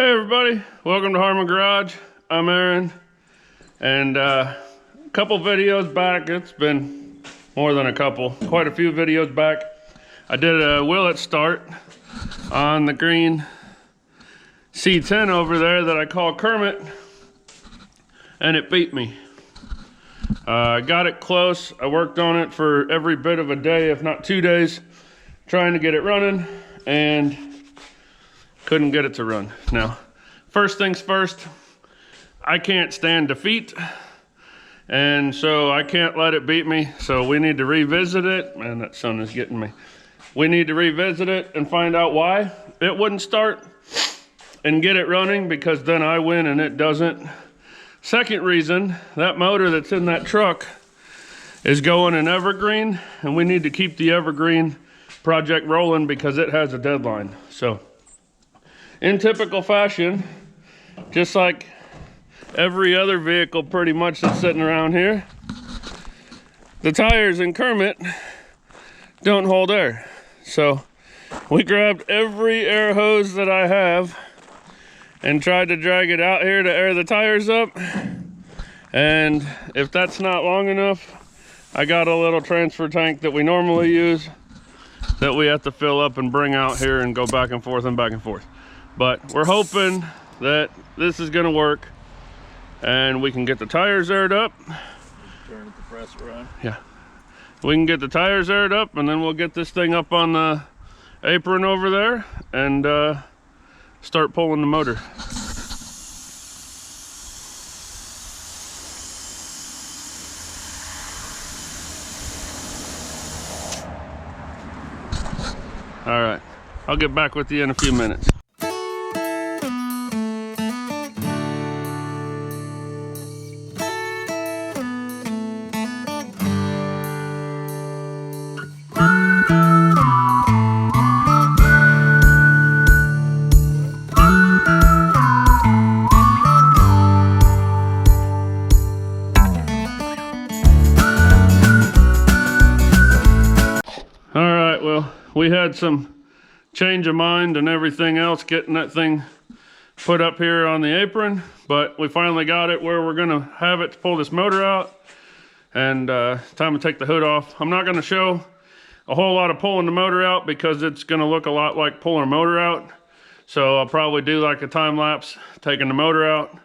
Hey everybody, welcome to Harmon Garage. I'm Aaron, and a couple videos back, it's been more than a couple, quite a few videos back, I did a Willet start on the green C10 over there that I call Kermit, and it beat me. I got it close. I worked on it for every bit of a day, if not 2 days, trying to get it running, and couldn't get it to run. Now, first things first, I can't stand defeat, and so I can't let it beat me. So we need to revisit it. Man, that sun is getting me. We need to revisit it and find out why it wouldn't start and get it running, because then I win and it doesn't. Second reason, that motor that's in that truck is going in Evergreen, and we need to keep the Evergreen project rolling because it has a deadline. So in typical fashion, just like every other vehicle pretty much that's sitting around here, the tires in Kermit don't hold air. So we grabbed every air hose that I have and tried to drag it out here to air the tires up. And if that's not long enough, I got a little transfer tank that we normally use that we have to fill up and bring out here and go back and forth and back and forth. But we're hoping that this is gonna work and we can get the tires aired up. Turn the press around. Yeah, we can get the tires aired up, and then we'll get this thing up on the apron over there and start pulling the motor. All right, I'll get back with you in a few minutes. We had some change of mind and everything else getting that thing put up here on the apron, but we finally got it where we're gonna have it to pull this motor out, and time to take the hood off. I'm not gonna show a whole lot of pulling the motor out because it's gonna look a lot like pulling a motor out. So I'll probably do like a time lapse taking the motor out,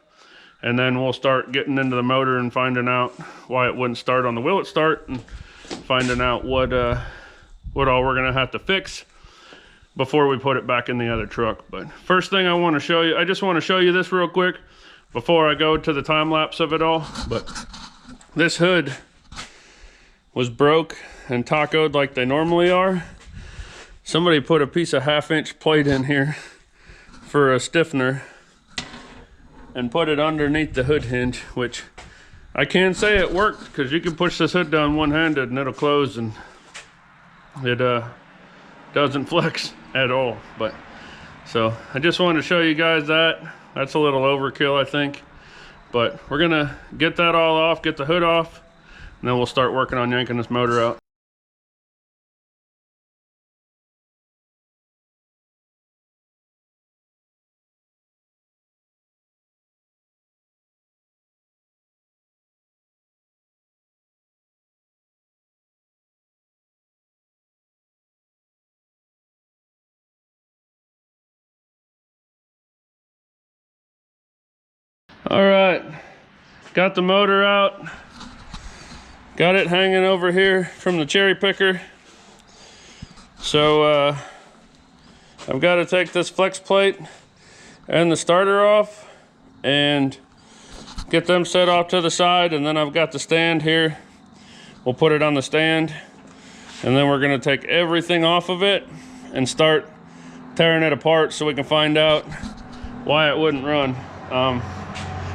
and then we'll start getting into the motor and finding out why it wouldn't start on the Willet start, and finding out what all we're gonna have to fix before we put it back in the other truck. But first thing I want to show you, I just want to show you this real quick before I go to the time lapse of it all. But this hood was broke and tacoed like they normally are. Somebody put a piece of 1/2-inch plate in here for a stiffener and put it underneath the hood hinge, which I can say it worked, because you can push this hood down one-handed and it'll close, and it doesn't flex at all. But so I just wanted to show you guys that. That's a little overkill, I think, but we're gonna get that all off, get the hood off, and then we'll start working on yanking this motor out. All right, got the motor out, got it hanging over here from the cherry picker. So I've got to take this flex plate and the starter off and get them set off to the side, and then I've got the stand here. We'll put it on the stand, and then we're gonna take everything off of it and start tearing it apart so we can find out why it wouldn't run.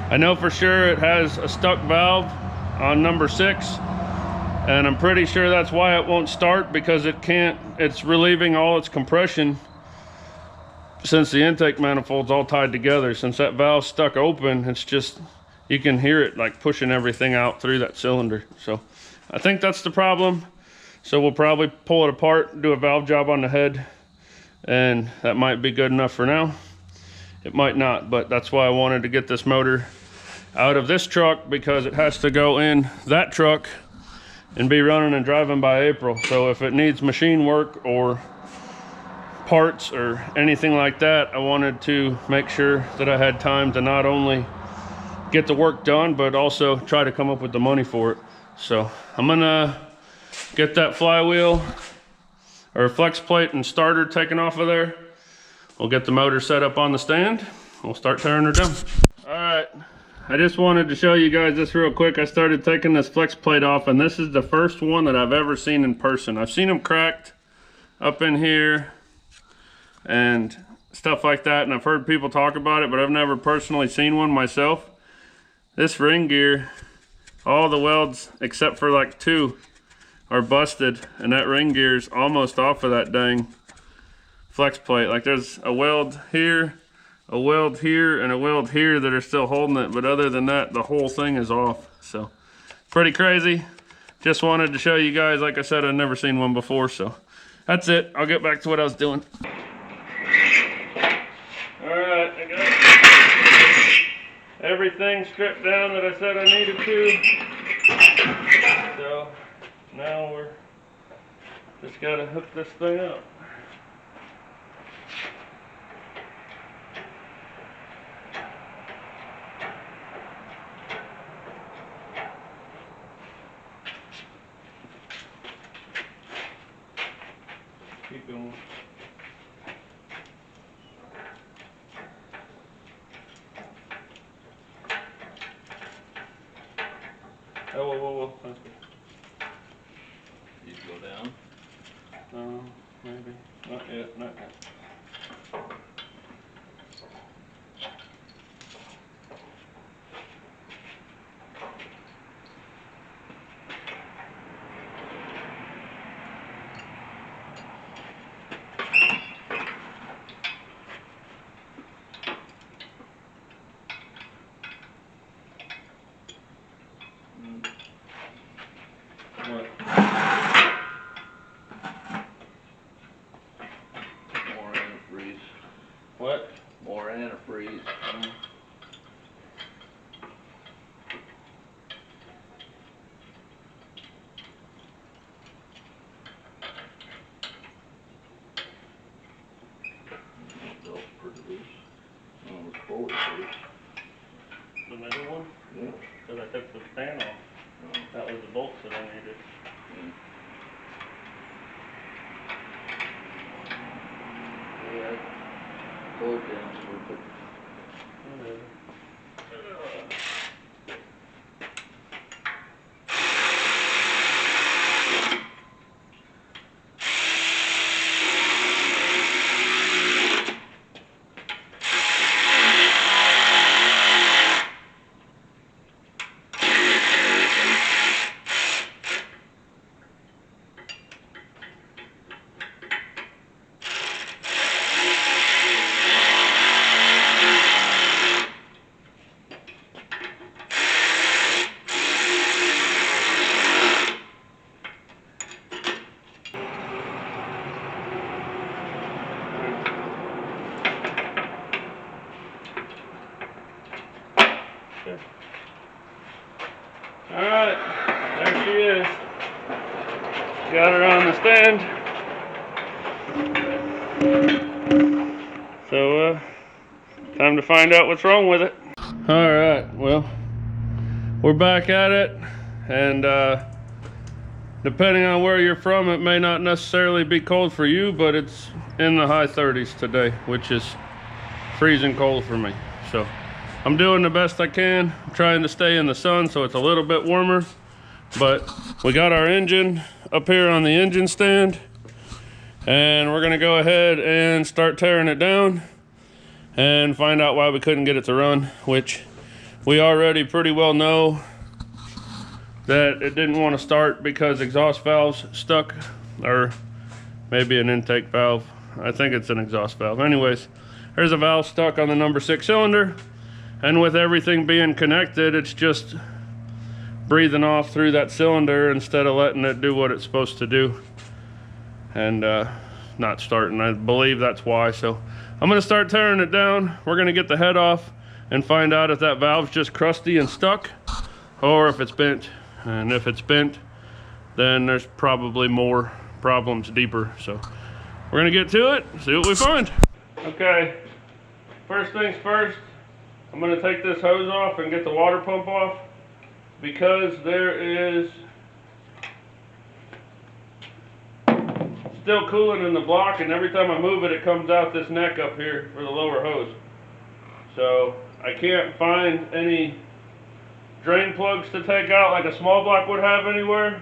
I know for sure it has a stuck valve on number 6, and I'm pretty sure that's why it won't start, because it's relieving all its compression since the intake manifold's all tied together. Since that valve's stuck open, it's just, you can hear it like pushing everything out through that cylinder. So I think that's the problem. So we'll probably pull it apart, do a valve job on the head, and that might be good enough for now. it might not, but that's why I wanted to get this motor out of this truck, because it has to go in that truck and be running and driving by April. So if it needs machine work or parts or anything like that, I wanted to make sure that I had time to not only get the work done, but also try to come up with the money for it. So I'm gonna get that flywheel or flex plate and starter taken off of there. We'll get the motor set up on the stand. We'll start tearing her down. All right, I just wanted to show you guys this real quick. I started taking this flex plate off, and this is the first one that I've ever seen in person. I've seen them cracked up in here and stuff like that, and I've heard people talk about it, but I've never personally seen one myself. This ring gear, all the welds except for like 2 are busted, and that ring gear is almost off of that dang flex plate. Like there's a weld here, a weld here, and a weld here that are still holding it, but other than that, the whole thing is off. So pretty crazy. Just wanted to show you guys. Like I said, I've never seen one before, so that's it. I'll get back to what I was doing. Alright, I got everything stripped down that I said I needed to. So now we're just gotta hook this thing up. Keep going. Oh, whoa. That's good. You go down? Maybe. Not yet, not yet. What? More antifreeze. What? More antifreeze. Belt's pretty loose. Oh, it's forward loose. The middle one? Yeah. Because I took the fan off. That was the bolts that I needed. Yeah. Pull it down so we put. Whatever. Alright, there she is. Got her on the stand. So, time to find out what's wrong with it. Alright, well, we're back at it, and depending on where you're from, it may not necessarily be cold for you, but it's in the high 30s today, which is freezing cold for me. So I'm doing the best I can. I'm trying to stay in the sun so it's a little bit warmer, but we got our engine up here on the engine stand, and we're gonna go ahead and start tearing it down and find out why we couldn't get it to run, which we already pretty well know that it didn't want to start because exhaust valves stuck, or maybe an intake valve. I think it's an exhaust valve. Anyways, there's a valve stuck on the number 6 cylinder, and with everything being connected, it's just breathing off through that cylinder instead of letting it do what it's supposed to do, and not starting. I believe that's why. So I'm gonna start tearing it down. We're gonna get the head off and find out if that valve's just crusty and stuck or if it's bent. And if it's bent, then there's probably more problems deeper. So we're gonna get to it, see what we find. Okay, first things first, I'm gonna take this hose off and get the water pump off because there is still coolant in the block, and every time I move it, it comes out this neck up here for the lower hose. So I can't find any drain plugs to take out like a small block would have anywhere.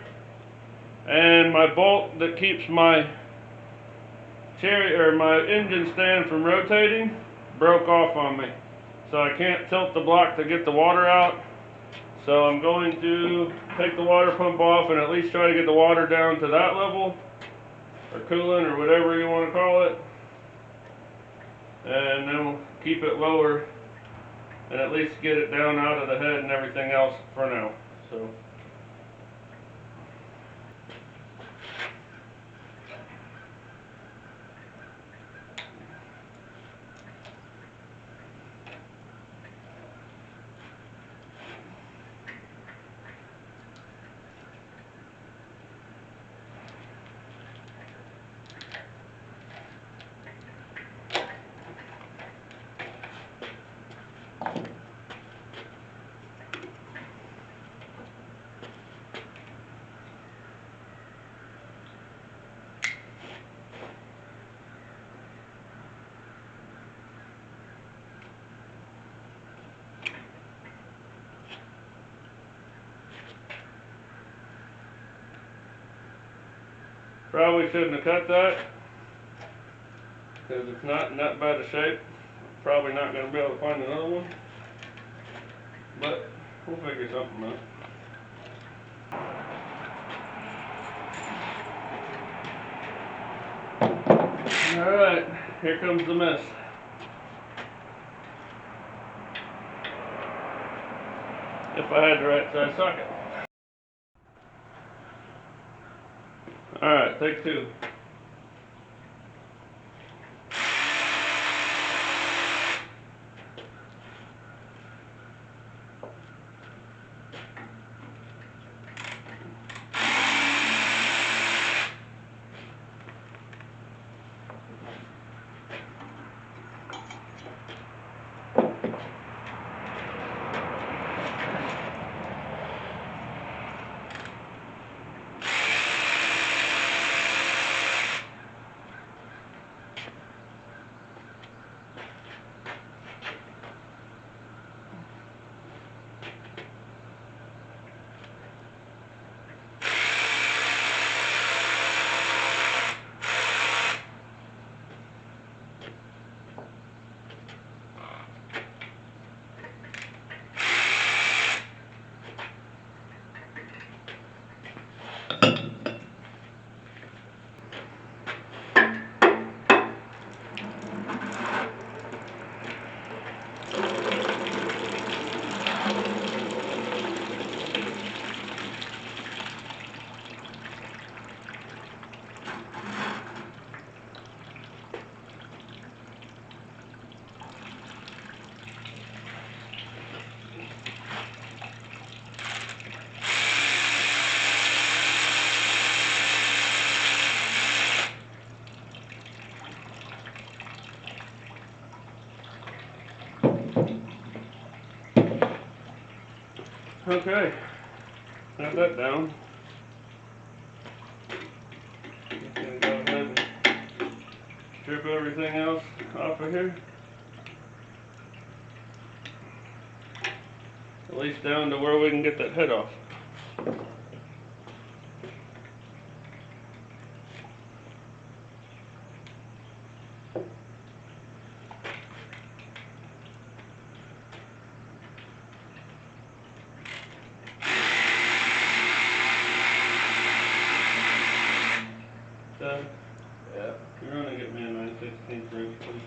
And my bolt that keeps my my engine stand from rotating broke off on me. So I can't tilt the block to get the water out. So I'm going to take the water pump off and at least try to get the water down to that level, or coolant, or whatever you want to call it. And then we'll keep it lower and at least get it down out of the head and everything else for now. So probably shouldn't have cut that because it's not in that bad a shape. Probably not going to be able to find another one, but we'll figure something out. Alright, here comes the mess. If I had the right size socket. Alright, take two. Okay, got that down. Just gonna go ahead and strip everything else off of here. At least down to where we can get that head off. Done? Yeah. You're gonna get me a 9/16 wrench, please.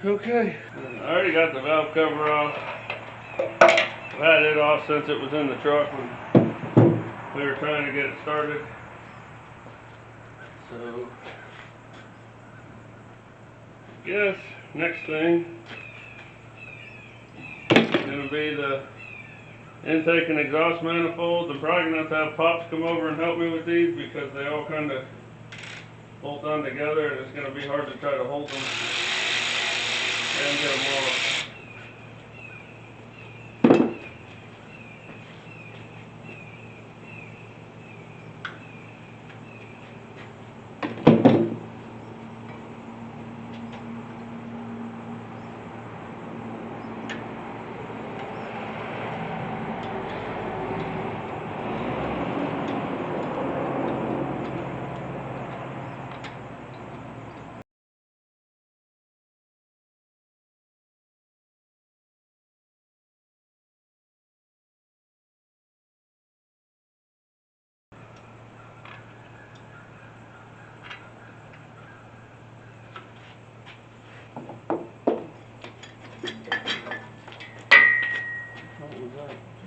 Okay, I already got the valve cover off. I've had it off since it was in the truck when we were trying to get it started. So, I guess next thing is going to be the intake and exhaust manifolds. I'm probably going to have Pops come over and help me with these because they all kind of bolt on together and it's going to be hard to try to hold them and get them off.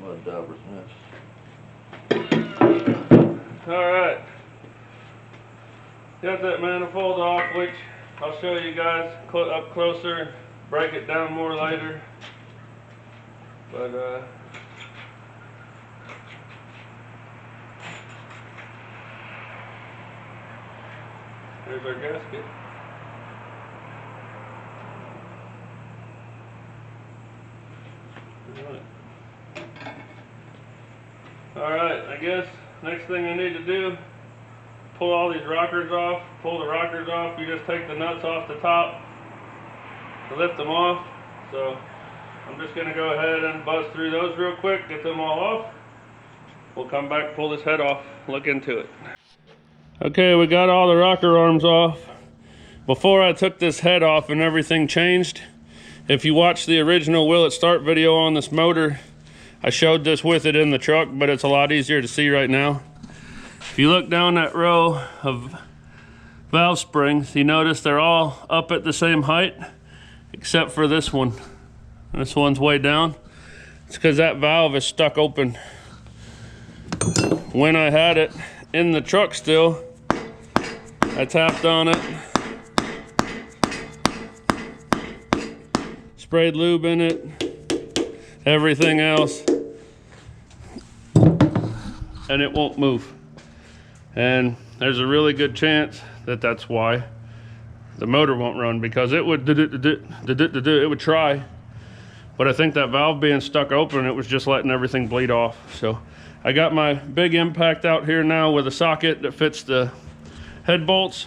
Mud dauber's mess. Alright, got that manifold off, which I'll show you guys up closer, break it down more later. But there's our gasket. Alright, I guess next thing I need to do, pull all these rockers off. Pull the rockers off, you just take the nuts off the top to lift them off. So I'm just going to go ahead and buzz through those real quick, get them all off. We'll come back, pull this head off, look into it. Okay, we got all the rocker arms off. Before I took this head off and everything changed, if you watch the original Will It Start video on this motor, I showed this with it in the truck, but it's a lot easier to see right now. If you look down that row of valve springs, you notice they're all up at the same height, except for this one. This one's way down. It's because that valve is stuck open. When I had it in the truck still, I tapped on it, sprayed lube in it, everything else, and it won't move. And there's a really good chance that that's why the motor won't run, because it would it would try, but I think that valve being stuck open, it was just letting everything bleed off. So I got my big impact out here now with a socket that fits the head bolts.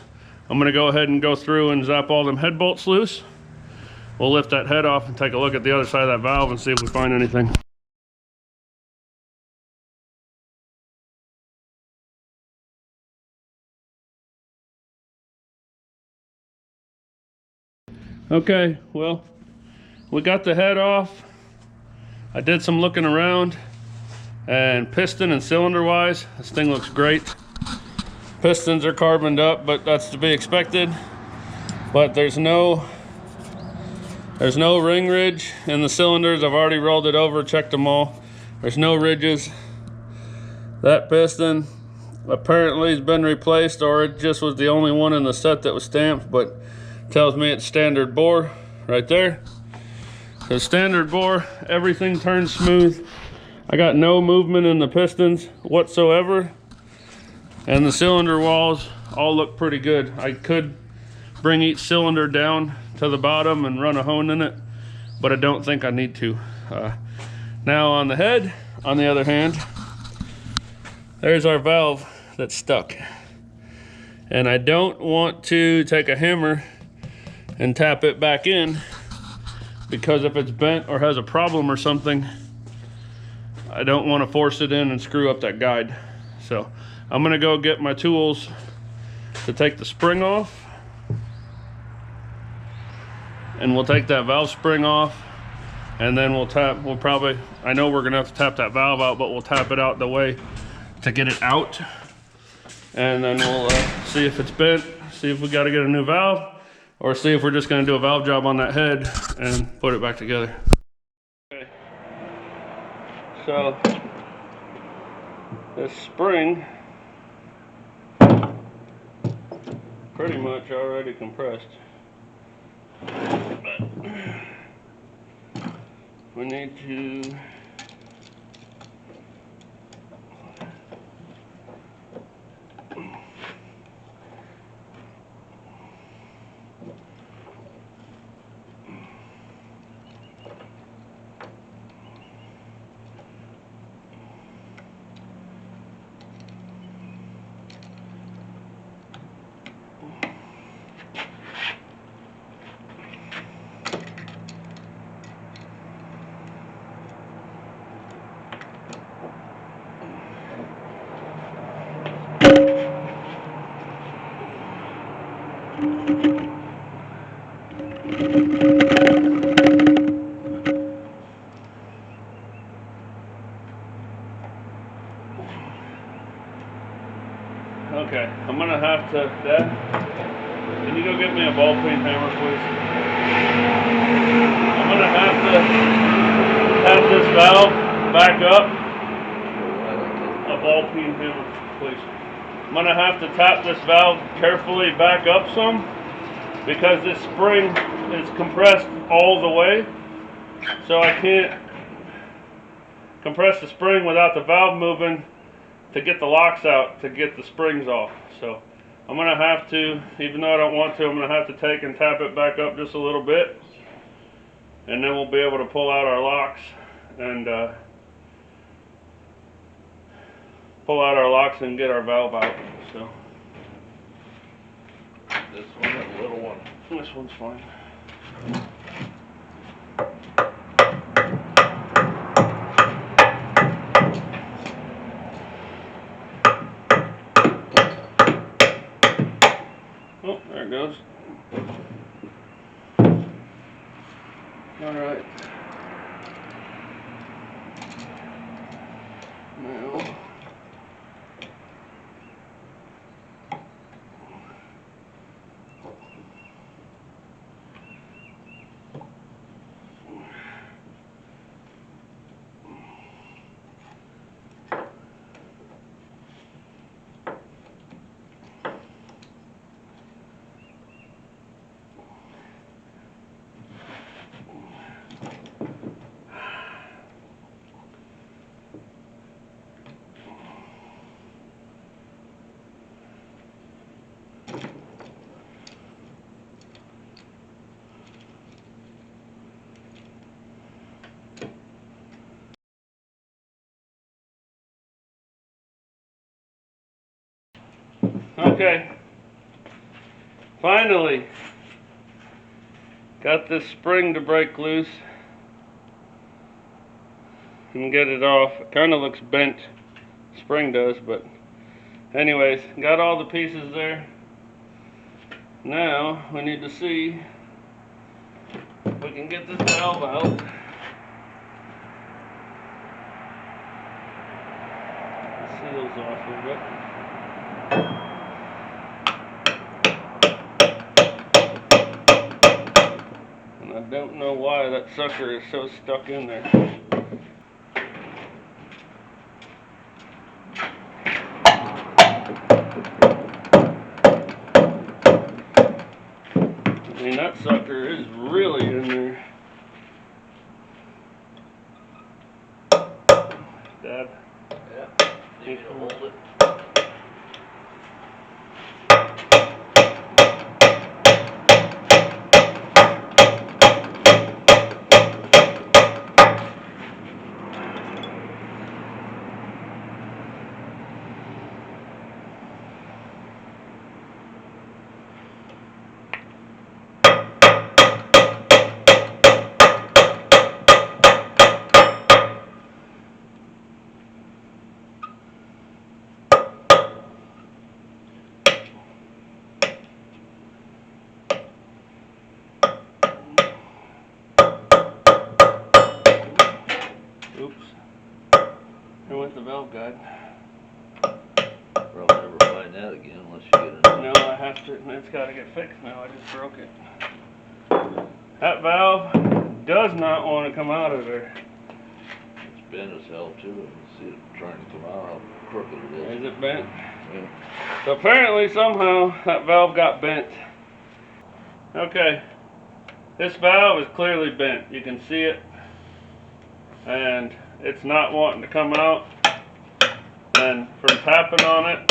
I'm gonna go ahead and go through and zap all them head bolts loose. We'll lift that head off and take a look at the other side of that valve and see if we find anything. Okay, well, we got the head off. I did some looking around, and piston and cylinder wise, this thing looks great. Pistons are carboned up, but that's to be expected. But there's no ring ridge in the cylinders. I've already rolled it over, checked them all. There's no ridges. That piston apparently has been replaced, or it just was the only one in the set that was stamped, but tells me it's standard bore right there. So standard bore, everything turns smooth. I got no movement in the pistons whatsoever, and the cylinder walls all look pretty good. I could bring each cylinder down to the bottom and run a hone in it, but I don't think I need to. Now on the head, on the other hand, there's our valve that's stuck, and I don't want to take a hammer and tap it back in, because if it's bent or has a problem or something, I don't want to force it in and screw up that guide. So I'm gonna go get my tools to take the spring off, and we'll take that valve spring off and then we'll probably, I know we're gonna have to tap that valve out, but we'll tap it out the way to get it out. And then we'll see if it's bent, see if we gotta get a new valve, or see if we're just gonna do a valve job on that head and put it back together. Okay. So, this spring, pretty much already compressed. But we need to okay, I'm gonna have to, Dad, can you go get me a ball peen hammer, please? I'm gonna have to have this valve back up. A ball peen hammer, please. I'm gonna have to tap this valve carefully back up some, because this spring is compressed all the way, so I can't compress the spring without the valve moving to get the locks out, to get the springs off. So I'm gonna have to, even though I don't want to, I'm gonna have to take and tap it back up just a little bit, and then we'll be able to pull out our locks and get our valve out. So This one or the little one? this one's fine. Oh, there it goes. All right. Now, okay, finally got this spring to break loose and get it off. It kind of looks bent, spring does, but anyways, got all the pieces there. Now we need to see if we can get this valve out. The seal's off a bit. And I don't know why that sucker is so stuck in there. I mean, that sucker is really in there. Dad? Yeah. You need to hold it. Oops. There went the valve guide. Probably never find that again unless you get a new. No, I have to. It's got to get fixed now. I just broke it. That valve does not want to come out of there. It's bent as hell too. You see it trying to come out how crooked it is. Is it bent? Yeah. So apparently somehow that valve got bent. Okay. This valve is clearly bent. You can see it. And it's not wanting to come out. And from tapping on it,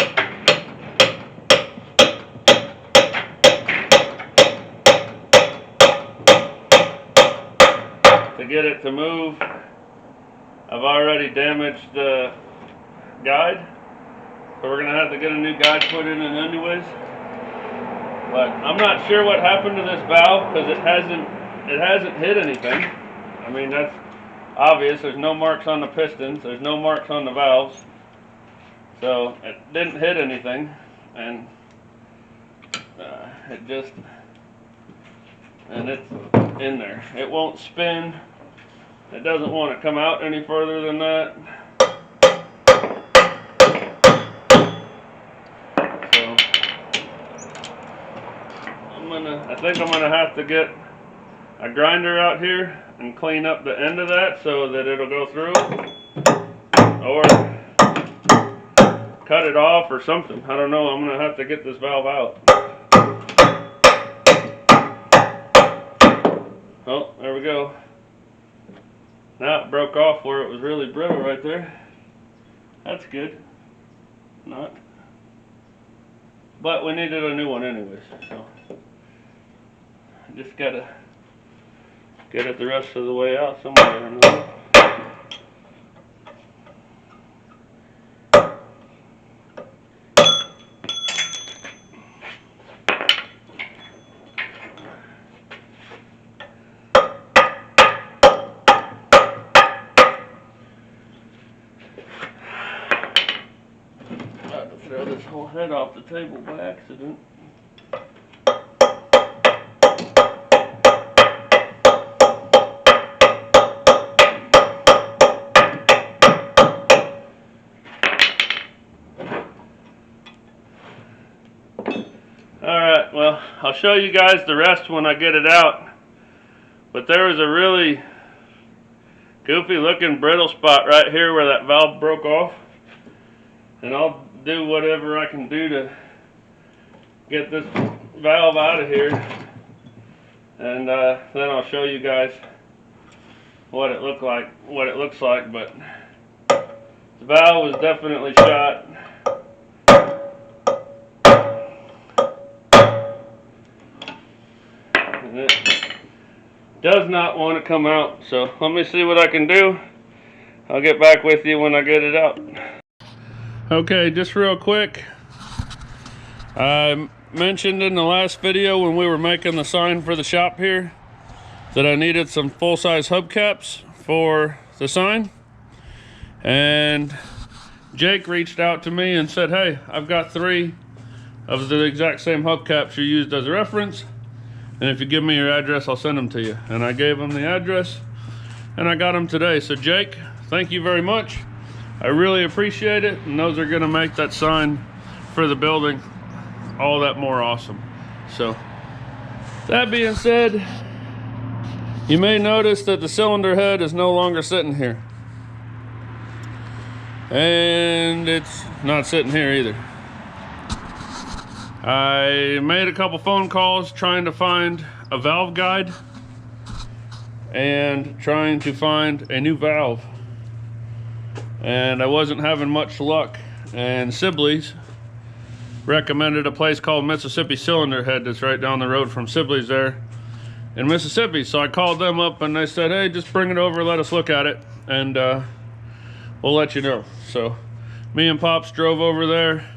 to get it to move, I've already damaged the guide. So we're going to have to get a new guide put in anyways. But I'm not sure what happened to this valve because it hasn't hit anything. I mean, that's obvious. There's no marks on the pistons. There's no marks on the valves. So it didn't hit anything, and it's in there. It won't spin. It doesn't want to come out any further than that. So I think I'm gonna have to get a grinder out here and clean up the end of that so that it'll go through, or cut it off or something. I don't know. I'm gonna have to get this valve out. Oh, there we go. Now it broke off where it was really brittle right there. That's good. Not. But we needed a new one anyways, so I just gotta get it the rest of the way out somewhere. Throw this whole head off the table by accident. Alright, well, I'll show you guys the rest when I get it out. But there was a really goofy looking brittle spot right here where that valve broke off. And I'll do whatever I can do to get this valve out of here, and then I'll show you guys what it looks like. But the valve was definitely shot. And it does not want to come out. So let me see what I can do. I'll get back with you when I get it out. Okay, just real quick, I mentioned in the last video when we were making the sign for the shop here that I needed some full-size hubcaps for the sign, and Jake reached out to me and said, hey, I've got 3 of the exact same hubcaps you used as a reference, and if you give me your address, I'll send them to you. And I gave him the address, and I got them today. So Jake, thank you very much. I really appreciate it, and those are going to make that sign for the building all that more awesome. So, that being said, you may notice that the cylinder head is no longer sitting here. And it's not sitting here either. I made a couple phone calls trying to find a valve guide and trying to find a new valve. And I wasn't having much luck, and Sibley's recommended a place called Mississippi Cylinder Head that's right down the road from Sibley's there in Mississippi. So I called them up and they said, hey, just bring it over, let us look at it, and we'll let you know. So me and Pops drove over there,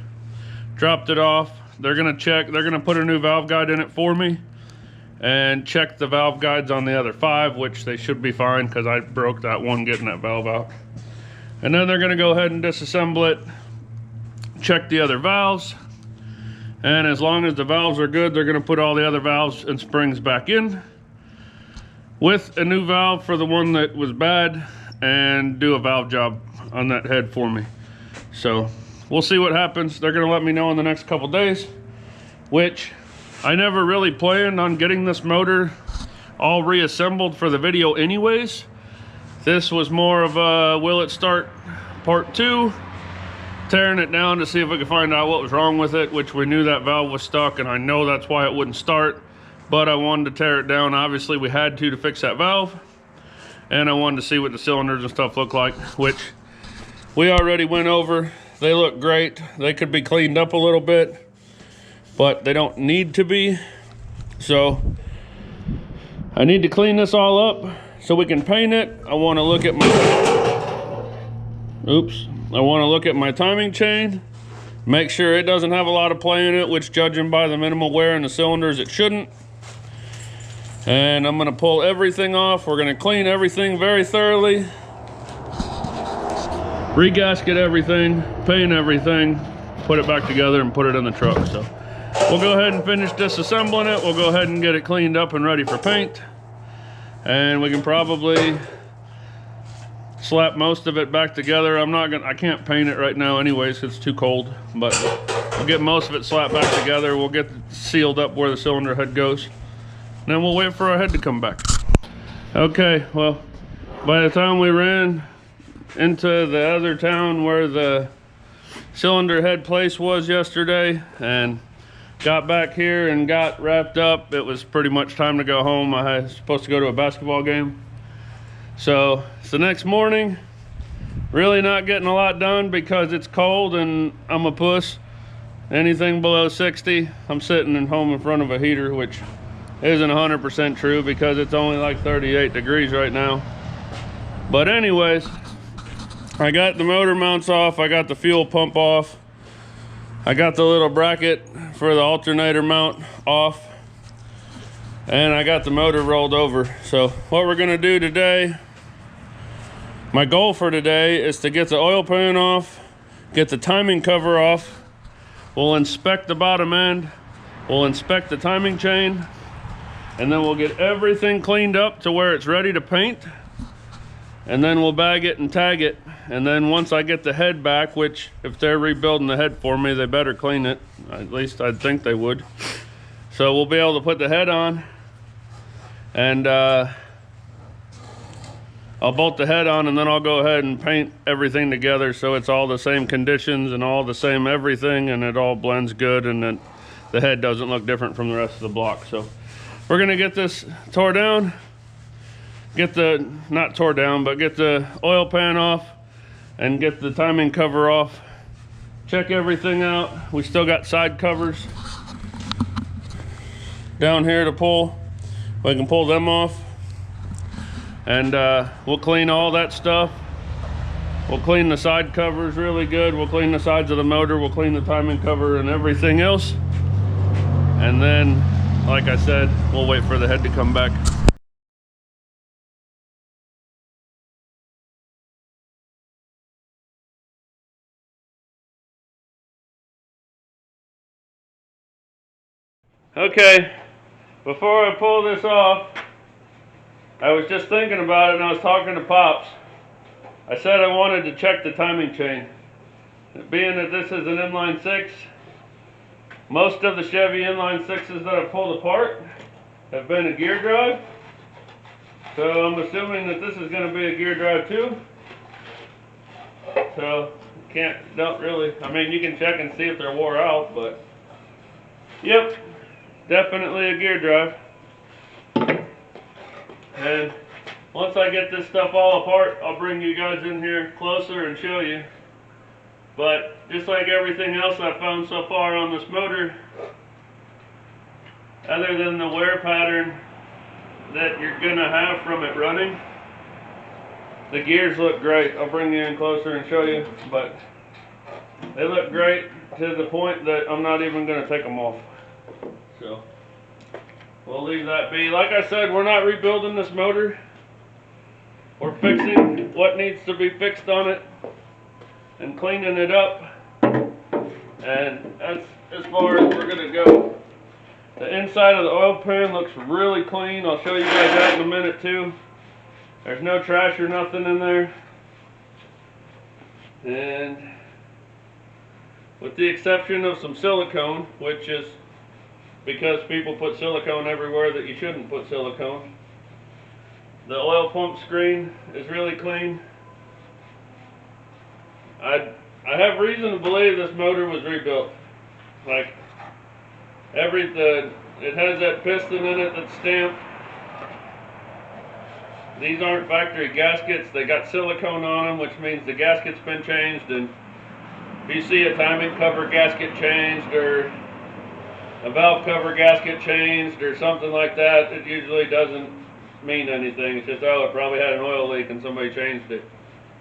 dropped it off. They're gonna check, they're gonna put a new valve guide in it for me and check the valve guides on the other 5, which they should be fine because I broke that one getting that valve out. And then they're going to go ahead and disassemble it, check the other valves, and as long as the valves are good, they're going to put all the other valves and springs back in with a new valve for the one that was bad, and do a valve job on that head for me. So we'll see what happens. They're gonna let me know in the next couple days, which I never really planned on getting this motor all reassembled for the video anyways. This was more of a will it start part 2, tearing it down to see if we could find out what was wrong with it, which we knew that valve was stuck, and I know that's why it wouldn't start, but I wanted to tear it down. Obviously we had to fix that valve, and I wanted to see what the cylinders and stuff look like, which we already went over. They look great. They could be cleaned up a little bit, but they don't need to be. So I need to clean this all up so we can paint it. I want to look at my timing chain, make sure it doesn't have a lot of play in it, which judging by the minimal wear in the cylinders, it shouldn't. And I'm gonna pull everything off. We're gonna clean everything very thoroughly, re-gasket everything, paint everything, put it back together and put it in the truck. So we'll go ahead and finish disassembling it. We'll go ahead and get it cleaned up and ready for paint. And we can probably slap most of it back together. I can't paint it right now anyways because it's too cold, but we'll get most of it slapped back together. We'll get sealed up where the cylinder head goes. And then we'll wait for our head to come back. Okay, well, by the time we ran into the other town where the cylinder head place was yesterday and got back here and got wrapped up, it was pretty much time to go home. I was supposed to go to a basketball game. So it's the next morning, really not getting a lot done because it's cold and I'm a puss. Anything below 60, I'm sitting at home in front of a heater, which isn't 100% true because it's only like 38 degrees right now. But anyways, I got the motor mounts off, I got the fuel pump off, I got the little bracket for the alternator mount off, and I got the motor rolled over. So what we're gonna do today, my goal for today is to get the oil pan off, get the timing cover off, we'll inspect the bottom end, we'll inspect the timing chain, and then we'll get everything cleaned up to where it's ready to paint, and then we'll bag it and tag it. And then once I get the head back, which if they're rebuilding the head for me, they better clean it. At least I'd think they would. So we'll be able to put the head on, and I'll bolt the head on, and then I'll go ahead and paint everything together so it's all the same conditions and all the same everything, and it all blends good, and then the head doesn't look different from the rest of the block. So we're gonna get this tore down, not tore down, but get the oil pan off and get the timing cover off. Check everything out. We still got side covers down here to pull. We can pull them off. And we'll clean all that stuff. We'll clean the side covers really good. We'll clean the sides of the motor. We'll clean the timing cover and everything else. And then, like I said, we'll wait for the head to come back. Okay, before I pull this off, I was just thinking about it and I was talking to Pops. I said I wanted to check the timing chain. Being that this is an inline 6, most of the Chevy inline 6s that I've pulled apart have been a gear drive. So I'm assuming that this is going to be a gear drive too. So don't really, I mean, you can check and see if they're wore out, but yep, definitely a gear drive. And once I get this stuff all apart, I'll bring you guys in here closer and show you. But just like everything else I've found so far on this motor, other than the wear pattern that you're gonna have from it running, the gears look great. I'll bring you in closer and show you, but they look great to the point that I'm not even gonna take them off. So we'll leave that be. Like I said, we're not rebuilding this motor. We're fixing what needs to be fixed on it and cleaning it up. And that's as far as we're gonna go. The inside of the oil pan looks really clean. I'll show you guys that in a minute too. There's no trash or nothing in there. And with the exception of some silicone, which is because people put silicone everywhere that you shouldn't put silicone. The oil pump screen is really clean. I have reason to believe this motor was rebuilt. Like it has that piston in it that's stamped. These aren't factory gaskets. They got silicone on them, which means the gasket's been changed. And if you see a timing cover gasket changed or a valve cover gasket changed or something like that, it usually doesn't mean anything. It's just, oh, it probably had an oil leak and somebody changed it.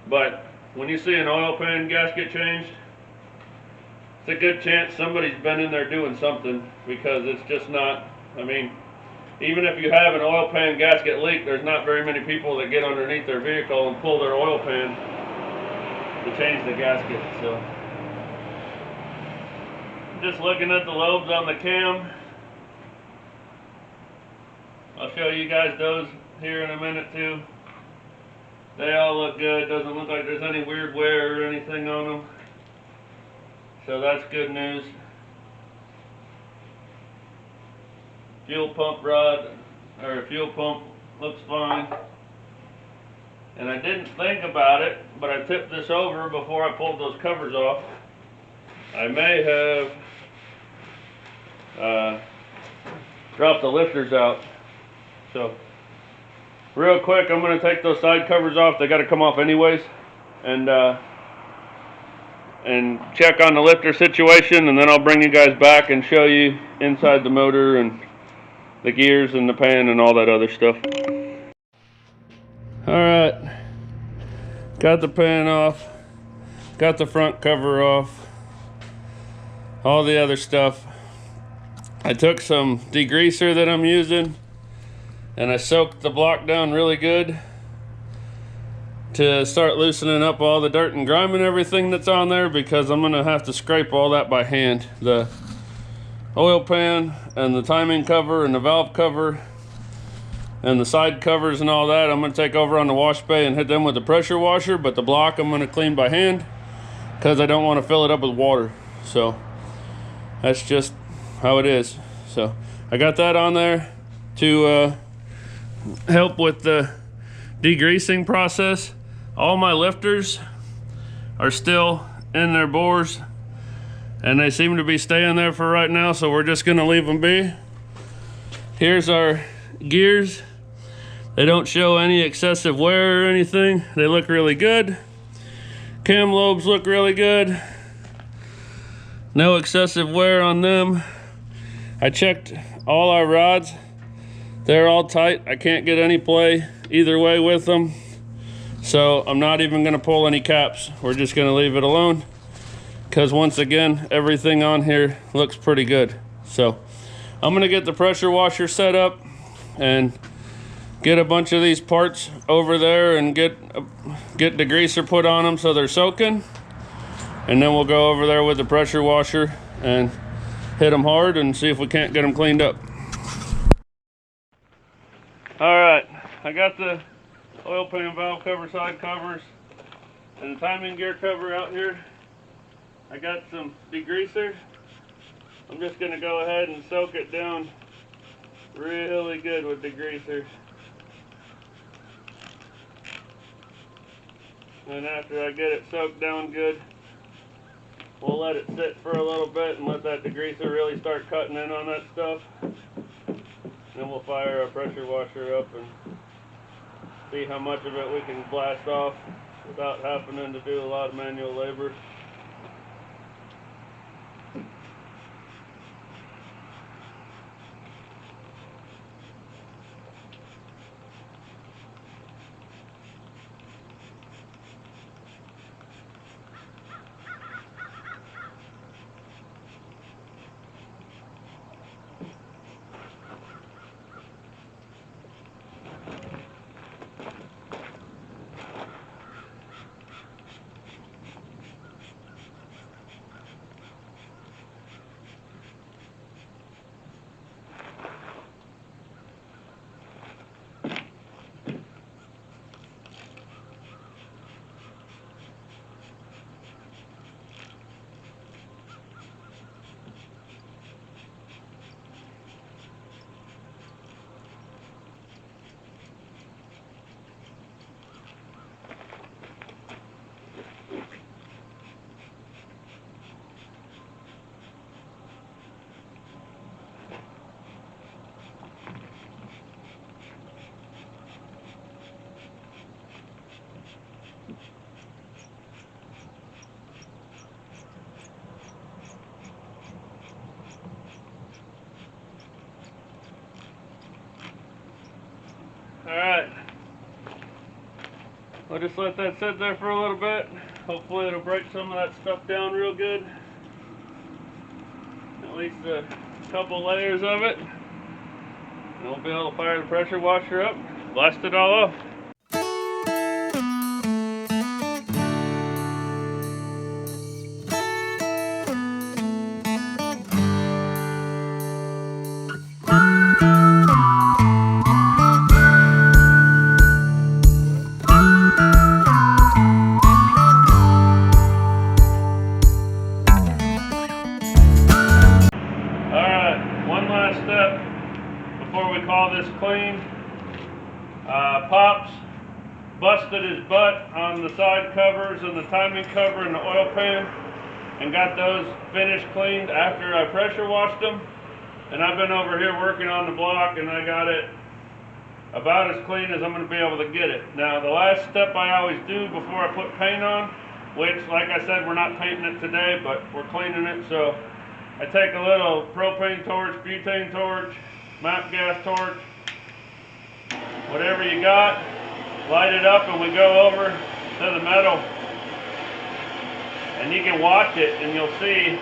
But when you see an oil pan gasket changed, it's a good chance somebody's been in there doing something, because it's just not, I mean, even if you have an oil pan gasket leak, there's not very many people that get underneath their vehicle and pull their oil pan to change the gasket. So just looking at the lobes on the cam. I'll show you guys those here in a minute too. They all look good. Doesn't look like there's any weird wear or anything on them. So that's good news. Fuel pump rod, or fuel pump, looks fine. And I didn't think about it, but I tipped this over before I pulled those covers off. I may have dropped the lifters out. So real quick, I'm going to take those side covers off. They got to come off anyways, and check on the lifter situation, and then I'll bring you guys back and show you inside the motor and the gears and the pan and all that other stuff. Alright, got the pan off, got the front cover off, all the other stuff. I took some degreaser that I'm using and I soaked the block down really good to start loosening up all the dirt and grime and everything that's on there, because I'm gonna have to scrape all that by hand. The oil pan and the timing cover and the valve cover and the side covers and all that, I'm going to take over on the wash bay and hit them with the pressure washer, but the block I'm going to clean by hand because I don't want to fill it up with water. So that's just how it is. So I got that on there to help with the degreasing process. All my lifters are still in their bores and they seem to be staying there for right now, so we're just gonna leave them be. Here's our gears. They don't show any excessive wear or anything. They look really good. Cam lobes look really good. No excessive wear on them. I checked all our rods. They're all tight. I can't get any play either way with them. So I'm not even gonna pull any caps. We're just gonna leave it alone, because once again, everything on here looks pretty good. So I'm gonna get the pressure washer set up and get a bunch of these parts over there and get degreaser put on them so they're soaking. And then we'll go over there with the pressure washer and hit them hard and see if we can't get them cleaned up. All right, I got the oil pan valve cover side covers and the timing gear cover out here. I got some degreaser. I'm just going to go ahead and soak it down really good with degreaser. And after I get it soaked down good, we'll let it sit for a little bit and let that degreaser really start cutting in on that stuff. Then we'll fire our pressure washer up and see how much of it we can blast off without having to do a lot of manual labor. I'll just let that sit there for a little bit. Hopefully it'll break some of that stuff down real good. At least a couple layers of it. And we'll be able to fire the pressure washer up, blast it all off. Before we call this clean, Pops busted his butt on the side covers and the timing cover and the oil pan and got those finished cleaned after I pressure washed them. And I've been over here working on the block and I got it about as clean as I'm going to be able to get it. Now the last step I always do before I put paint on, which like I said we're not painting it today but we're cleaning it, so I take a little propane torch, butane torch, map gas torch, whatever you got, light it up and we go over to the metal and you can watch it and you'll see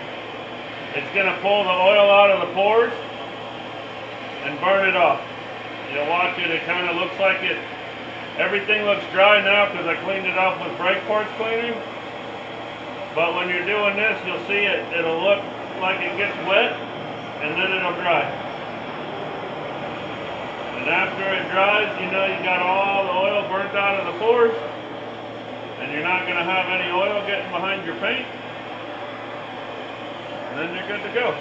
it's going to pull the oil out of the pores and burn it off. You'll watch it, it kind of looks like it, everything looks dry now because I cleaned it off with brake parts cleaning, but when you're doing this you'll see it'll look like it gets wet and then it'll dry. And after it dries, you know you got all the oil burnt out of the pores and you're not going to have any oil getting behind your paint. And then you're good to go.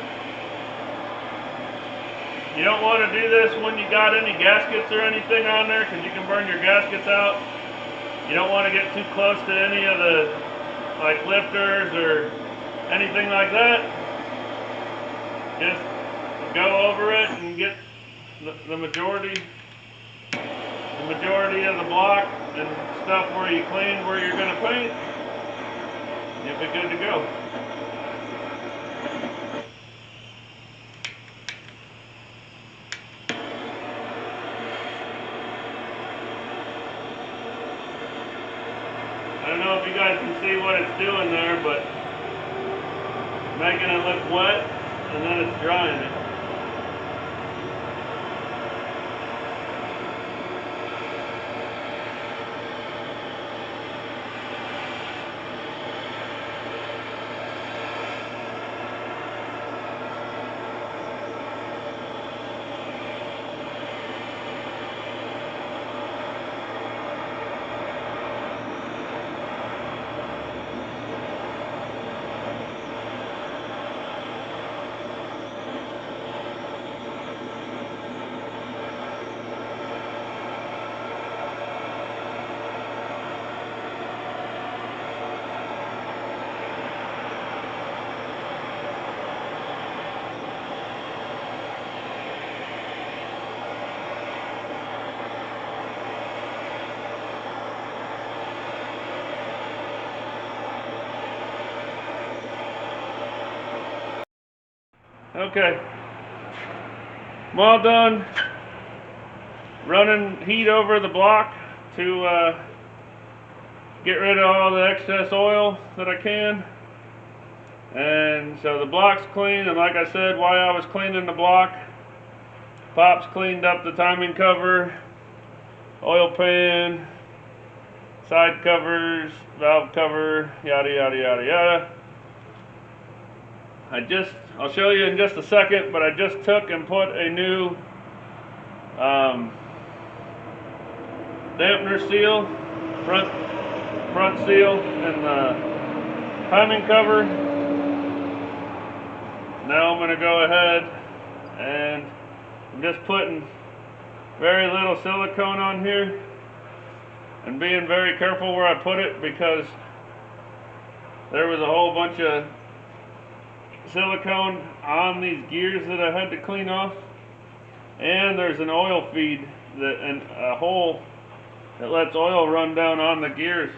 You don't want to do this when you got any gaskets or anything on there because you can burn your gaskets out. You don't want to get too close to any of the like lifters or anything like that. Just go over it and get the majority of the block and stuff where you clean where you're going to paint. You'll be good to go. I don't know if you guys can see what it's doing there, but making it look wet and then it's drying it. Okay, I'm all done running heat over the block to get rid of all the excess oil that I can. And so the block's clean, and like I said, while I was cleaning the block, Pops cleaned up the timing cover, oil pan, side covers, valve cover, yada yada yada yada. I'll show you in just a second, but I just took and put a new dampener seal, front seal, and the timing cover. Now I'm going to go ahead and I'm just putting very little silicone on here and being very careful where I put it because there was a whole bunch of silicone on these gears that I had to clean off, and there's an oil feed and a hole that lets oil run down on the gears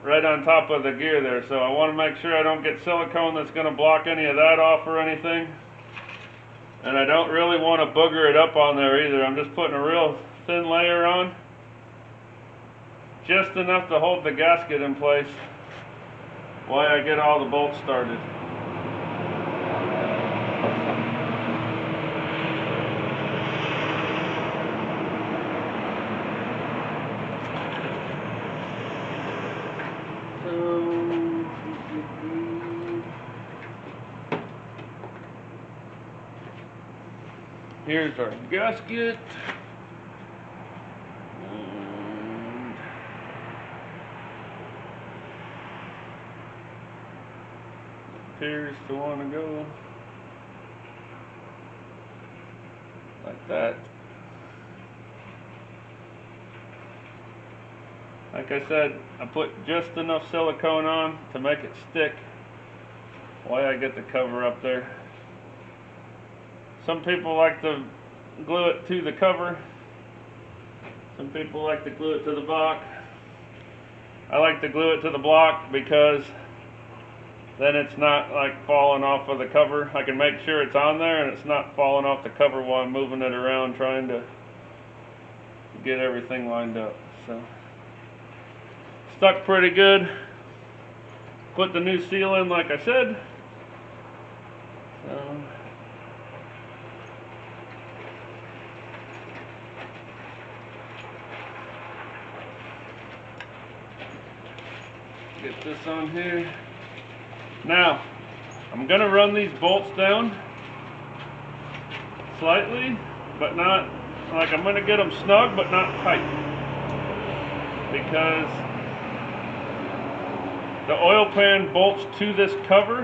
right on top of the gear there, so I want to make sure I don't get silicone that's going to block any of that off or anything, and I don't really want to booger it up on there either. I'm just putting a real thin layer on just enough to hold the gasket in place while I get all the bolts started. Here's our gasket. And appears to want to go like that. Like I said, I put just enough silicone on to make it stick while I get the cover up there. Some people like to glue it to the cover. Some people like to glue it to the block. I like to glue it to the block because then it's not like falling off of the cover. I can make sure it's on there and it's not falling off the cover while I'm moving it around trying to get everything lined up. So stuck pretty good. Put the new seal in like I said. So get this on here. Now, I'm going to run these bolts down slightly, but not, like I'm going to get them snug, but not tight. Because the oil pan bolts to this cover,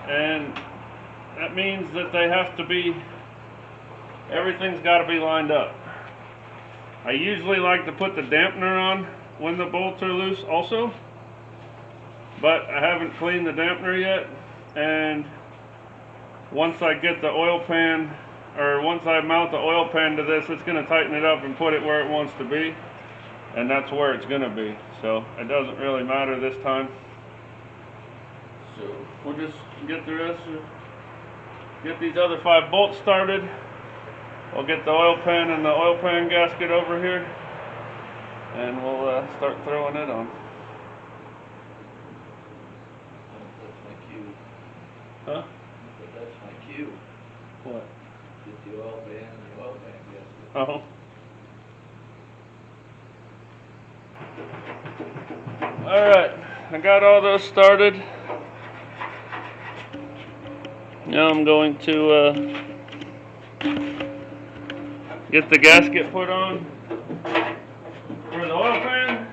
and that means that they have to be, everything's got to be lined up. I usually like to put the dampener on when the bolts are loose also, but I haven't cleaned the dampener yet, and once I get the oil pan, or once I mount the oil pan to this, it's going to tighten it up and put it where it wants to be, and that's where it's going to be. So it doesn't really matter this time. So we'll just get the rest of, get these other 5 bolts started. We'll get the oil pan and the oil pan gasket over here, and we'll start throwing it on. That's my cue. Huh? But that's my cue. What? Get the oil pan and the oil pan gasket. Oh. Alright, I got all those started. Now I'm going to get the gasket put on for the oil pan.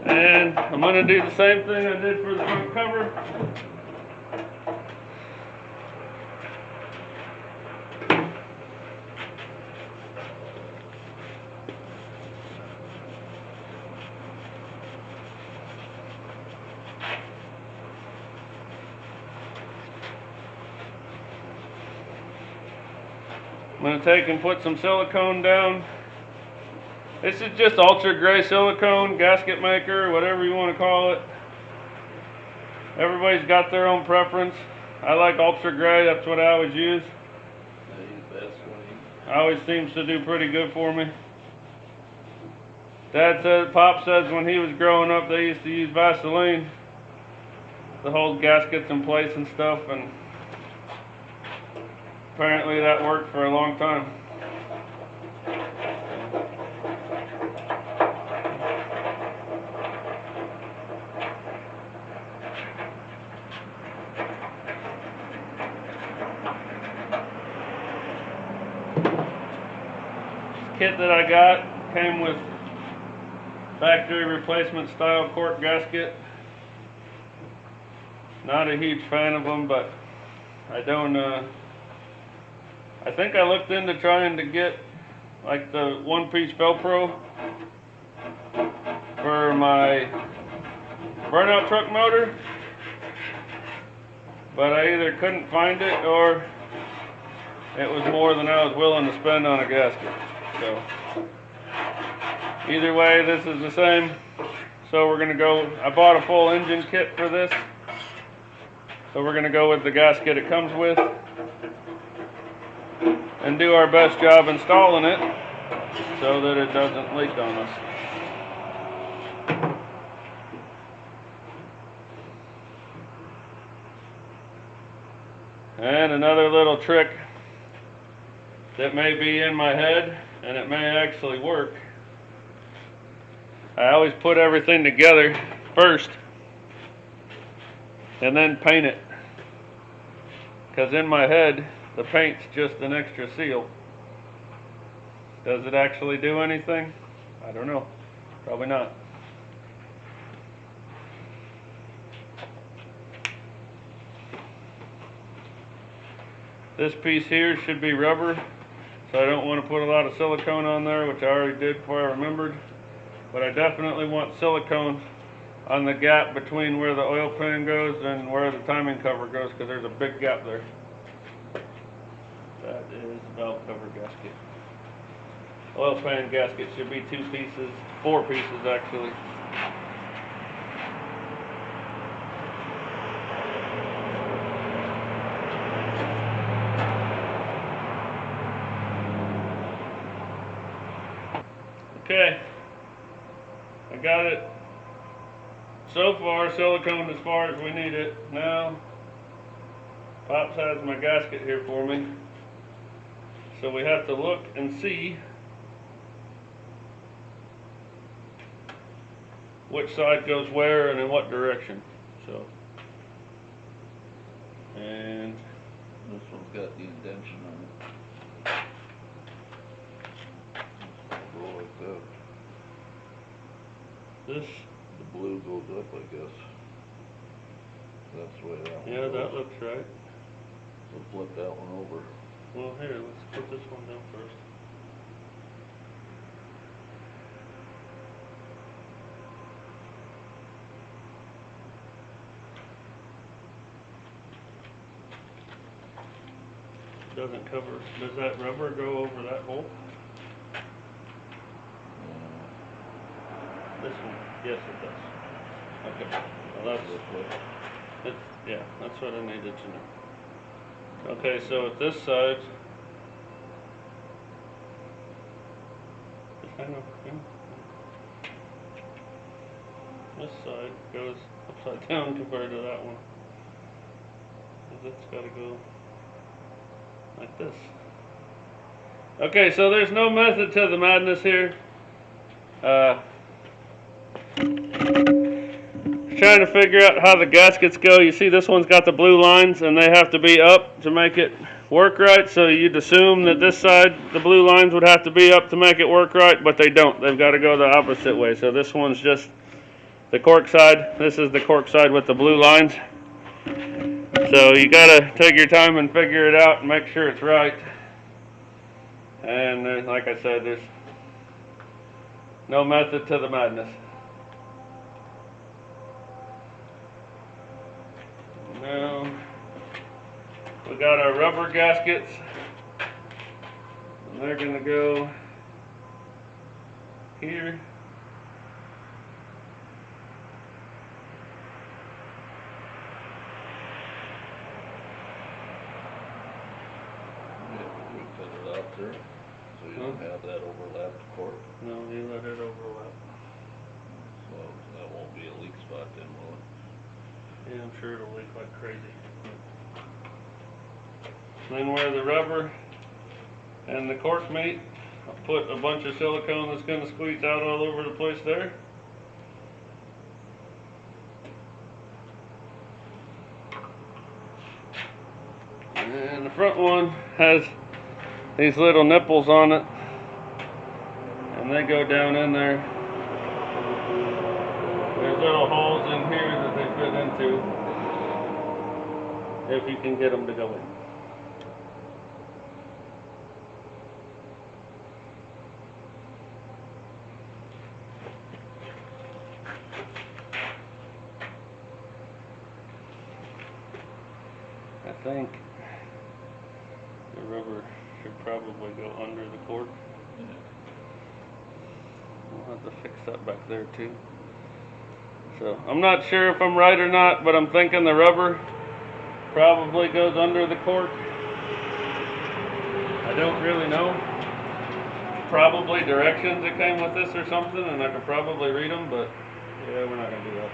And I'm going to do the same thing I did for the front cover. I'm going to take and put some silicone down. This is just ultra gray silicone, gasket maker, whatever you want to call it. Everybody's got their own preference. I like ultra gray, that's what I always use. Always seems to do pretty good for me. Dad says, Pop says when he was growing up they used to use Vaseline to hold gaskets in place and stuff, and apparently that worked for a long time. Kit that I got came with factory replacement style cork gasket. Not a huge fan of them, but I don't I think I looked into trying to get like the one-piece Velcro for my burnout truck motor, but I either couldn't find it or it was more than I was willing to spend on a gasket. So either way, this is the same. So we're gonna go, I bought a full engine kit for this. So we're gonna go with the gasket it comes with and do our best job installing it. so that it doesn't leak on us. And another little trick that may be in my head, and it may actually work. I always put everything together first and then paint it. Because in my head, the paint's just an extra seal. Does it actually do anything? I don't know. Probably not. This piece here should be rubber, so I don't want to put a lot of silicone on there, which I already did before I remembered. But I definitely want silicone on the gap between where the oil pan goes and where the timing cover goes, because there's a big gap there. That is valve cover gasket. Oil pan gasket should be 2 pieces, 4 pieces actually. Okay, I got it. So far, silicone as far as we need it. Now, Pops has my gasket here for me. So we have to look and see which side goes where and in what direction. So, and This one's got the indentation on it. Go like that. this, The blue goes up, I guess. That's the way that one yeah, goes. that looks right. We'll flip that one over. Well, here, let's put this one down first. Doesn't cover, does that rubber go over that hole? This one? Yes, it does. Okay. Well, that's, yeah, that's what I needed to know. Okay, so at this side, just hang on. This side goes upside down compared to that one. It's got to go like this. Okay, so there's no method to the madness here. Trying to figure out how the gaskets go. You see this one's got the blue lines and they have to be up to make it work right. So you'd assume that this side, the blue lines would have to be up to make it work right, but they don't. They've got to go the opposite way. So this one's just the cork side. This is the cork side with the blue lines. So you gotta take your time and figure it out and make sure it's right. And like I said, there's no method to the madness. Now we got our rubber gaskets, and they're gonna go here. Cut it out there, so you don't have that overlap the cork. No, you let it overlap. So that won't be a leak spot then, will it? Yeah, I'm sure it'll leak like crazy. Then where the rubber and the cork meet, I'll put a bunch of silicone that's going to squeeze out all over the place there. And the front one has these little nipples on it, and they go down in there. There's little holes in here that they fit into, if you can get them to go in. I think the rubber should probably go under the cork. We'll have to fix that back there too. So I'm not sure if I'm right or not, but I'm thinking the rubber probably goes under the cork. I don't really know. probably directions that came with this or something, and I could probably read them, but yeah, we're not gonna do that.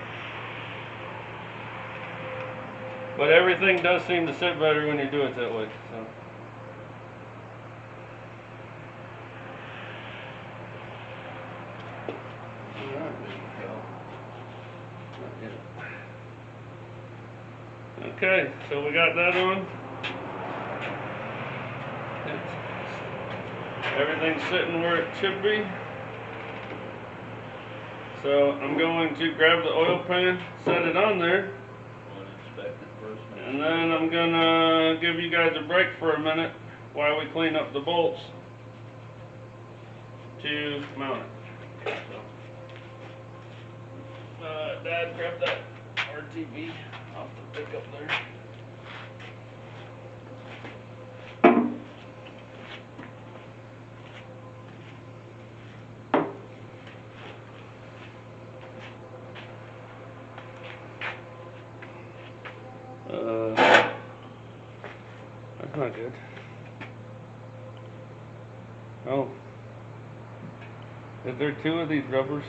But everything does seem to sit better when you do it that way. So. Okay, so we got that on. Everything's sitting where it should be. So I'm going to grab the oil pan, set it on there, and then I'm gonna give you guys a break for a minute while we clean up the bolts to mount it. So, Dad, grab that RTV off the pickup there. That's not good. Oh. Is there two of these rubbers?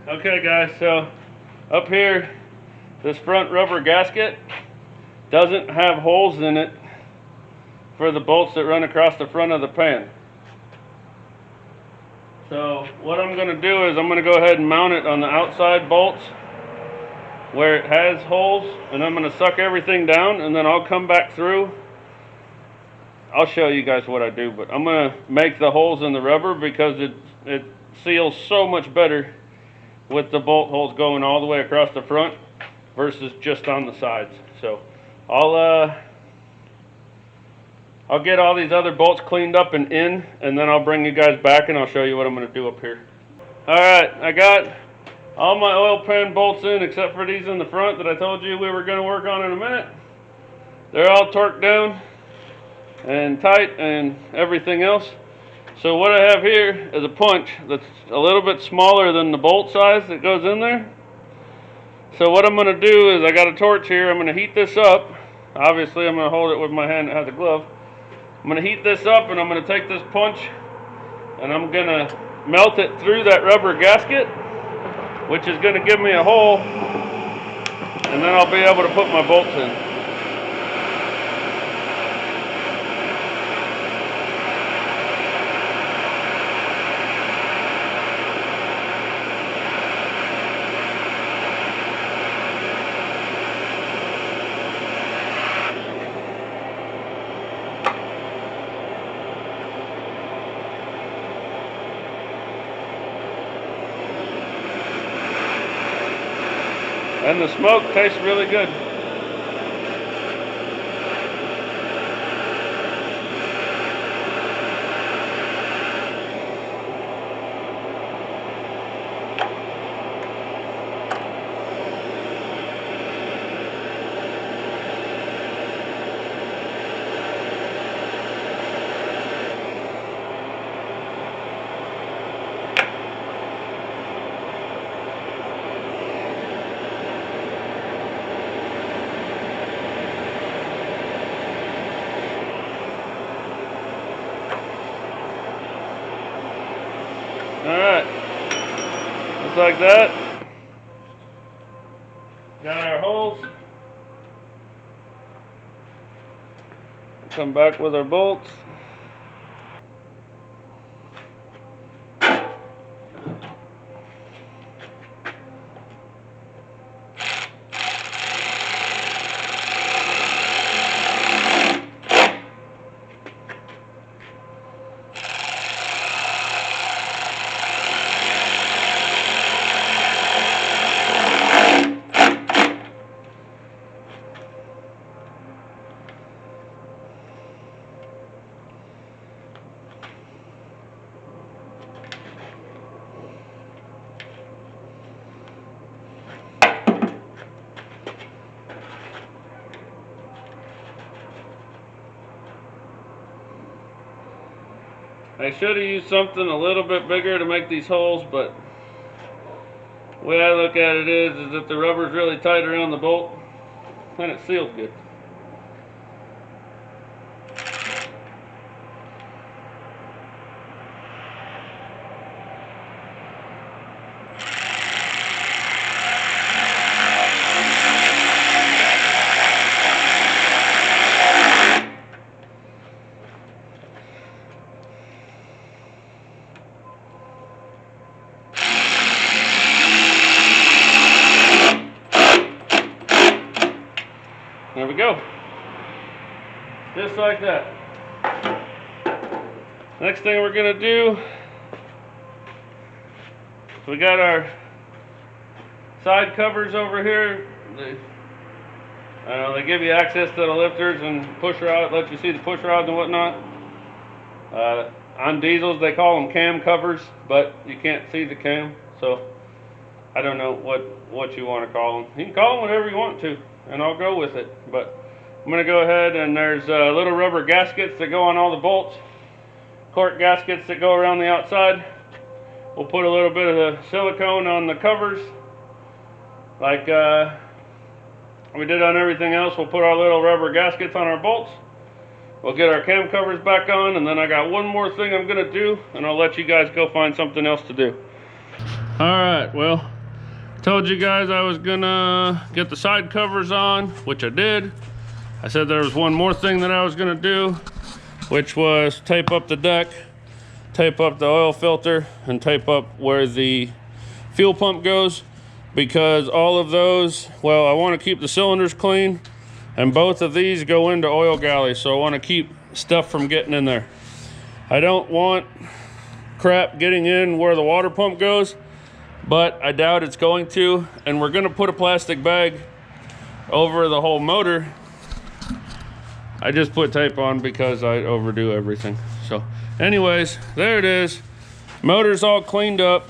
Okay guys, so up here, this front rubber gasket doesn't have holes in it for the bolts that run across the front of the pan. So what I'm going to do is I'm going to go ahead and mount it on the outside bolts where it has holes, and I'm going to suck everything down, and then I'll come back through. I'll show you guys what I do, but I'm going to make the holes in the rubber because it seals so much better with the bolt holes going all the way across the front versus just on the sides. So I'll get all these other bolts cleaned up and in, and then I'll bring you guys back and I'll show you what I'm going to do up here. Alright, I got all my oil pan bolts in except for these in the front that I told you we were going to work on in a minute. They're all torqued down and tight and everything else. So what I have here is a punch that's a little bit smaller than the bolt size that goes in there. So what I'm going to do is I got a torch here. I'm going to heat this up. Obviously I'm going to hold it with my hand that has a glove. I'm going to heat this up and I'm going to take this punch and I'm going to melt it through that rubber gasket, which is going to give me a hole, and then I'll be able to put my bolts in. And the smoke tastes really good. Alright, just like that. Got our holes. Come back with our bolts. I should have used something a little bit bigger to make these holes, but the way I look at it is if the rubber's really tight around the bolt, then it seals good. There we go. Just like that. Next thing we're gonna do, we got our side covers over here. They give you access to the lifters and push rod, let you see the push rods and whatnot. On diesels they call them cam covers, but you can't see the cam, so I don't know what you want to call them. You can call them whatever you want to, and I'll go with it. But I'm going to go ahead, and there's little rubber gaskets that go on all the bolts, cork gaskets that go around the outside. We'll put a little bit of the silicone on the covers, like we did on everything else. We'll put our little rubber gaskets on our bolts. We'll get our cam covers back on, and then I got one more thing I'm going to do, and I'll let you guys go find something else to do. Alright, well, told you guys I was gonna get the side covers on, which I did. I said there was one more thing that I was gonna do, which was tape up the deck, tape up the oil filter, and tape up where the fuel pump goes, because all of those, well, I want to keep the cylinders clean, and both of these go into oil galleys, so I want to keep stuff from getting in there. I don't want crap getting in where the water pump goes, but I doubt it's going to, and we're going to put a plastic bag over the whole motor. I just put tape on because I overdo everything. So anyways, there it is. Motor's all cleaned up.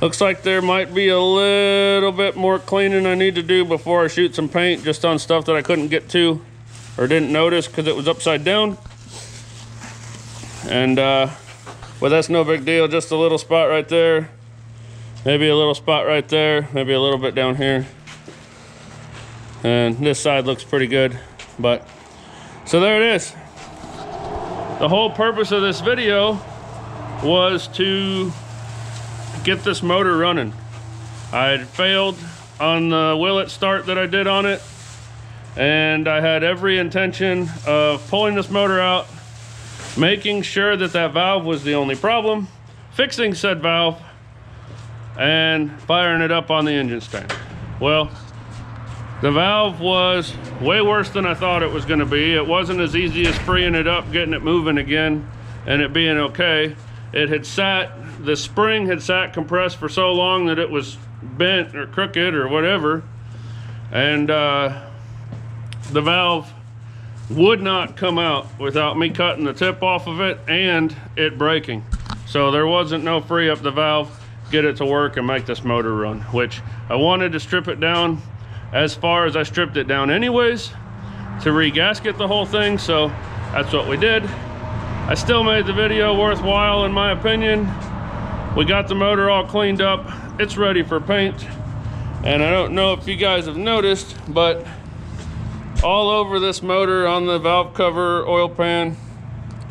Looks like there might be a little bit more cleaning I need to do before I shoot some paint, just on stuff that I couldn't get to or didn't notice because it was upside down. And well, that's no big deal, just a little spot right there, maybe a little spot right there, maybe a little bit down here, and this side looks pretty good. But so there it is. The whole purpose of this video was to get this motor running. I had failed on the willet start that I did on it, and I had every intention of pulling this motor out, making sure that that valve was the only problem, fixing said valve, and firing it up on the engine stand. Well, the valve was way worse than I thought it was going to be. It wasn't as easy as freeing it up, getting it moving again, and it being okay. It had sat, the spring had sat compressed for so long that it was bent or crooked or whatever, and the valve would not come out without me cutting the tip off of it and it breaking. So there wasn't no free up the valve, get it to work and make this motor run, which I wanted to strip it down as far as I stripped it down anyways, to re-gasket the whole thing, so that's what we did. I still made the video worthwhile in my opinion. We got the motor all cleaned up, it's ready for paint, and I don't know if you guys have noticed, but all over this motor, on the valve cover, oil pan,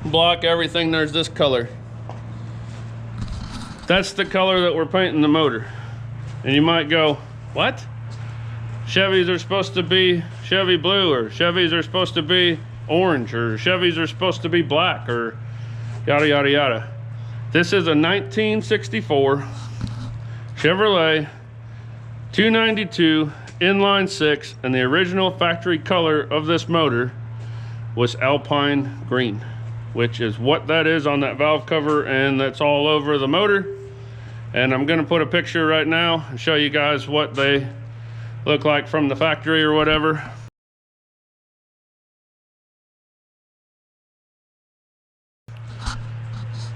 block, everything, there's this color. That's the color that we're painting the motor. And you might go, what? Chevys are supposed to be Chevy blue, or Chevys are supposed to be orange, or Chevys are supposed to be black, or yada yada yada. This is a 1964 Chevrolet 292 inline 6, and the original factory color of this motor was Alpine green, which is what that is on that valve cover, and that's all over the motor. And I'm going to put a picture right now and show you guys what they look like from the factory or whatever.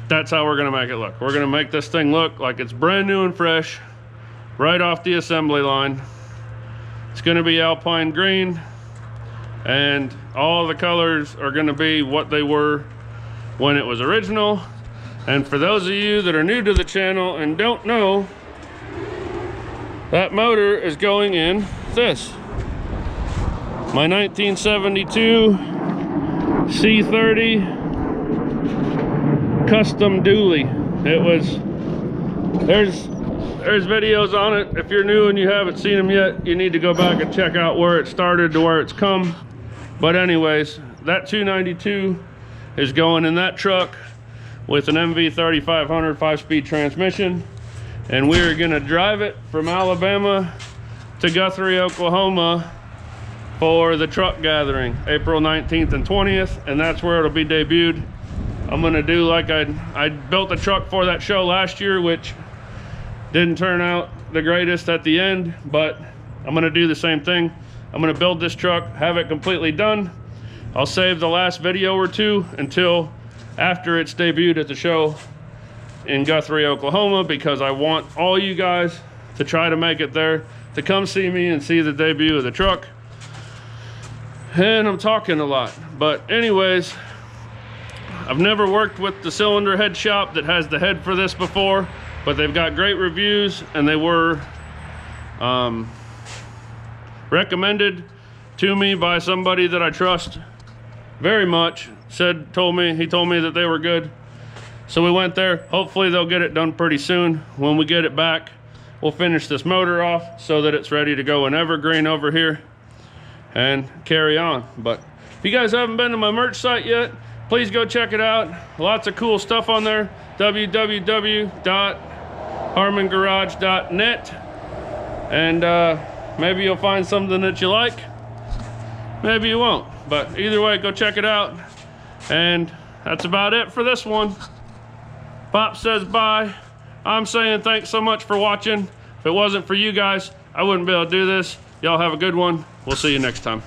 That's how we're going to make it look. We're going to make this thing look like it's brand new and fresh right off the assembly line. It's going to be Alpine green, and all the colors are going to be what they were when it was original. And for those of you that are new to the channel and don't know, that motor is going in this. My 1972 C10 Custom Dually. It was, there's videos on it. If you're new and you haven't seen them yet, you need to go back and check out where it started to where it's come. But anyways, that 292 is going in that truck with an MV 3500 5-speed transmission, and we're gonna drive it from Alabama to Guthrie, Oklahoma for the truck gathering, April 19th and 20th, and that's where it'll be debuted. I'm gonna do like I built a truck for that show last year, which didn't turn out the greatest at the end, but I'm gonna do the same thing. I'm gonna build this truck, have it completely done. I'll save the last video or two until after it's debuted at the show in Guthrie, Oklahoma, because I want all you guys to try to make it there, to come see me and see the debut of the truck. And I'm talking a lot, but anyways, I've never worked with the cylinder head shop that has the head for this before, but they've got great reviews, and they were recommended to me by somebody that I trust very much. He told me that they were good, so we went there. Hopefully they'll get it done pretty soon. When we get it back, we'll finish this motor off so that it's ready to go in Evergreen over here and carry on. But if you guys haven't been to my merch site yet, please go check it out. Lots of cool stuff on there. www.harmongarage.net, and maybe you'll find something that you like, maybe you won't, but either way, go check it out. And that's about it for this one. Pop says bye. I'm saying thanks so much for watching. If it wasn't for you guys, I wouldn't be able to do this. Y'all have a good one. We'll see you next time.